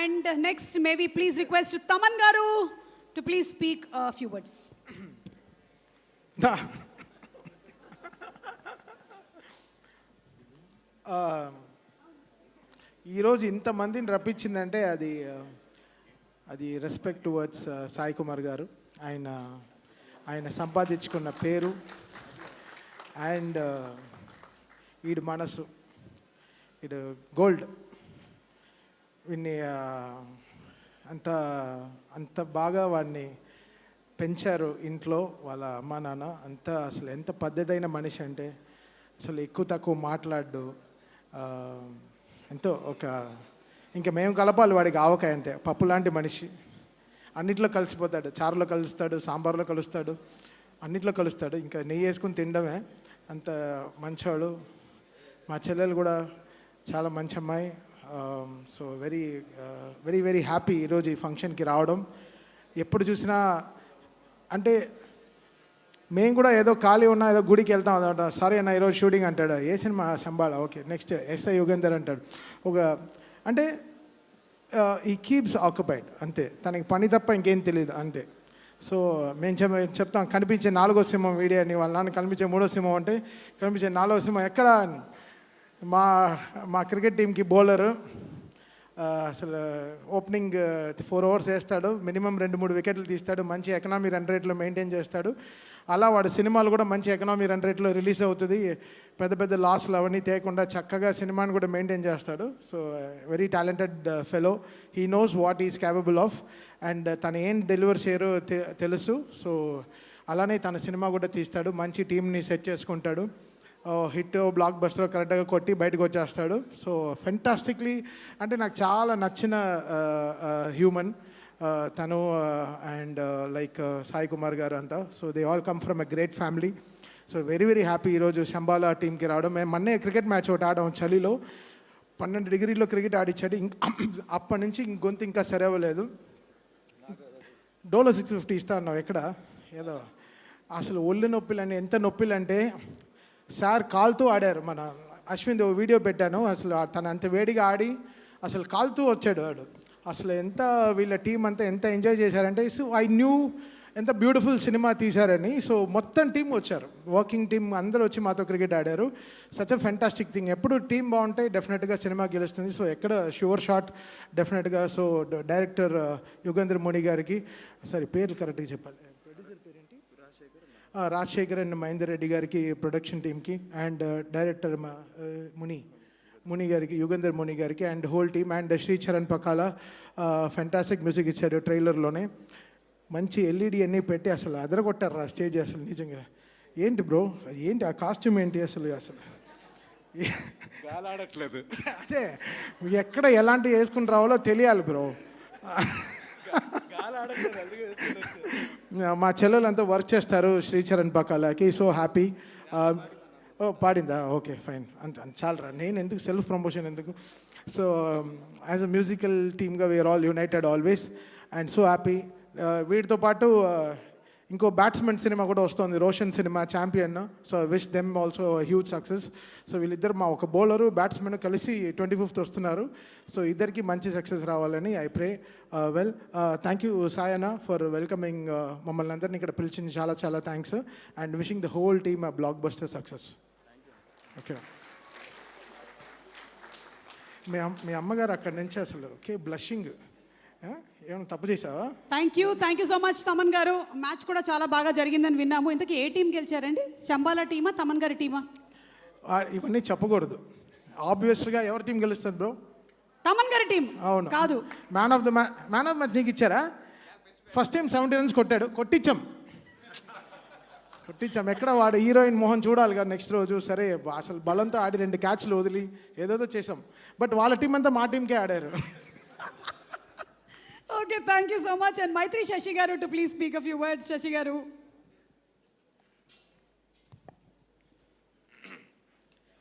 And next, maybe please request Taman Garu to please speak a few words. ఈరోజు ఇంతమందిని రప్పించిందంటే అది respect towards Sai Kumar గారు. ఆయన సంపాదించుకున్న పేరు అండ్ ఈడు మనసు, ఈడు గోల్డ్. వీడిని అంత బాగా వాడిని పెంచారు ఇంట్లో వాళ్ళ అమ్మా నాన్న. అసలు ఎంత పద్ధతైన మనిషి అంటే అసలు ఎక్కువ తక్కువ మాట్లాడు. ఎంతో ఇంకా మేము కలపాలి వాడికి ఆవకాయ, అంతే. పప్పు లాంటి మనిషి, అన్నిట్లో కలిసిపోతాడు. చారులో కలుస్తాడు, సాంబార్లో కలుస్తాడు, అన్నిట్లో కలుస్తాడు. ఇంకా నెయ్యి వేసుకుని తినడమే. అంత మంచివాడు. మా చెల్లెలు కూడా చాలా మంచి అమ్మాయి. So very very very happy ఈరోజు ఈ ఫంక్షన్కి రావడం. ఎప్పుడు చూసినా అంటే మేము కూడా ఏదో ఖాళీ ఉన్నా ఏదో గుడికి వెళ్తాం అనమాట. సరే అన్న ఈరోజు షూటింగ్ అంటాడు. ఏ సినిమా? Shambhala. Okay, next SI Yugandhar అంటాడు. అంటే ఈ కీప్స్ ఆక్యుపైడ్, అంతే. తనకి పని తప్ప ఇంకేం తెలియదు, అంతే. సో మేము చెప్తాం, కనిపించే 4వ సింహం వీడియో అని. వాళ్ళ నాన్న కనిపించే 3వ సింహం అంటే కనిపించే 4వ సింహం ఎక్కడ? మా క్రికెట్ టీంకి బౌలరు అసలు ఓపెనింగ్ 4 overs వేస్తాడు, మినిమం 2-3 వికెట్లు తీస్తాడు, మంచి ఎకనామీ రన్ రేట్లో మెయింటైన్ చేస్తాడు. అలా వాడు సినిమాలు కూడా మంచి ఎకనామీ రన్ రేట్లో రిలీజ్ అవుతుంది. పెద్ద పెద్ద లాస్లు అవన్నీ తేకుండా చక్కగా సినిమాని కూడా మెయింటైన్ చేస్తాడు. So very talented fellow. He knows what is capable of and తను ఏం డెలివర్ చేయరో తెలుసు. సో అలానే తన సినిమా కూడా తీస్తాడు, మంచి టీంని సెట్ చేసుకుంటాడు. హిట్ బ్లాక్ బస్టర్ కరెక్ట్గా కొట్టి బయటకు వచ్చేస్తాడు. సో ఫెంటాస్టిక్లీ అంటే నాకు చాలా నచ్చిన హ్యూమన్ తను అండ్ లైక్ సాయి కుమార్ గారు అంతా. So they all come from a great family. So very very happy ఈరోజు శంబాలా టీంకి రావడం. మేము మొన్నే క్రికెట్ మ్యాచ్ ఒకటి ఆడాం చలిలో. 12 degrees క్రికెట్ ఆడిచ్చాడు. అప్పటి నుంచి గొంతు ఇంకా సరవ్వలేదు. డోలో 650 ఇస్తా అన్నావు ఎక్కడ? ఏదో అసలు ఒళ్ళు నొప్పిలని, ఎంత నొప్పిలంటే సార్ కాలుతూ ఆడారు. మన అశ్విన్ వీడియో పెట్టాను. అసలు తను అంత వేడిగా ఆడి అసలు కాలుతూ వచ్చాడు వాడు. అసలు ఎంత వీళ్ళ టీం అంతా ఎంత ఎంజాయ్ చేశారంటే, సో ఐ న్యూ ఎంత బ్యూటిఫుల్ సినిమా తీశారని. సో మొత్తం టీం వచ్చారు, వర్కింగ్ టీం అందరూ వచ్చి మాతో క్రికెట్ ఆడారు. Such a fantastic thing. ఎప్పుడు టీం బాగుంటే డెఫినెట్గా సినిమా గెలుస్తుంది. సో ఎక్కడ షూర్ షాట్ డెఫినెట్గా. సో డైరెక్టర్ యుగంధర్ ముని గారికి, సారీ పేర్లు కరెక్ట్గా చెప్పాలి, రాజశేఖర్ అండ్ మహేందర్ రెడ్డి గారికి, ప్రొడక్షన్ టీమ్కి, అండ్ డైరెక్టర్ ముని గారికి, యుగంధర్ ముని గారికి and whole team, and Sricharan Pakala fantastic music ఇచ్చారు. ట్రైలర్లోనే మంచి ఎల్ఈడి అన్నీ పెట్టి అసలు అదరగొట్టారు ఆ స్టేజ్. అసలు నిజంగా ఏంటి బ్రో, ఏంటి ఆ కాస్ట్యూమ్ ఏంటి అసలు ఆడట్లేదు. అదే ఎక్కడ ఎలాంటి వేసుకుని రావాలో తెలియాలి బ్రో. మా చెల్లెలంతా వర్క్ చేస్తారు శ్రీచరణ్ పకాలకి. So happy. పాడిందా? ఓకే ఫైన్, అంత చాలరా. నేను ఎందుకు సెల్ఫ్ ప్రమోషన్ ఎందుకు? సో యాజ్ అ మ్యూజికల్ టీమ్గా we are all united always and so happy. వీటితో పాటు ఇంకో బ్యాట్స్మెన్ సినిమా కూడా వస్తుంది, Roshan cinema, champion. So wish them also huge success. So వీళ్ళిద్దరు, మా ఒక బౌలరు బ్యాట్స్మెన్ కలిసి 25th వస్తున్నారు. సో ఇద్దరికి మంచి సక్సెస్ రావాలని I pray. Well, thank you Sayana for welcoming మమ్మల్ని అందరినీ ఇక్కడ పిలిచింది. చాలా చాలా thanks and wishing the whole team a blockbuster success. Okay, మీ అమ్మగారు అక్కడి నుంచి అసలు ఓకే బ్లషింగ్. ఏమైనా తప్పు చేసావా? Thank you so much Thaman గారు. మ్యాచ్ కూడా చాలా బాగా జరిగిందని విన్నాము. ఇంతకీ ఏ టీం గెలిచారండి? శంబాలా టీమా, తమన్ గారి టీమా? ఇవన్నీ చెప్పకూడదు. ఆబ్వియస్గా ఎవరి టీం గెలుస్తుంది బ్రో? తమన్ గారి టీం. అవును. కాదు, మ్యాన్ ఆఫ్ మ్యాచ్ నీకు ఇచ్చారా? ఫస్ట్ టైం 70 runs కొట్టాడు. కొట్టించాం. ఎక్కడ వాడు హీరోయిన్ మోహన్ చూడాలి కదా నెక్స్ట్ రోజు. సరే అసలు బలంతో ఆడి 2 catchలు వదిలి ఏదేదో చేసాం. బట్ వాళ్ళ టీం అంతా మా టీంకే ఆడారు. Okay, thank you so much. And Maitri Shashi Garu to please speak a few words. Shashi Garu.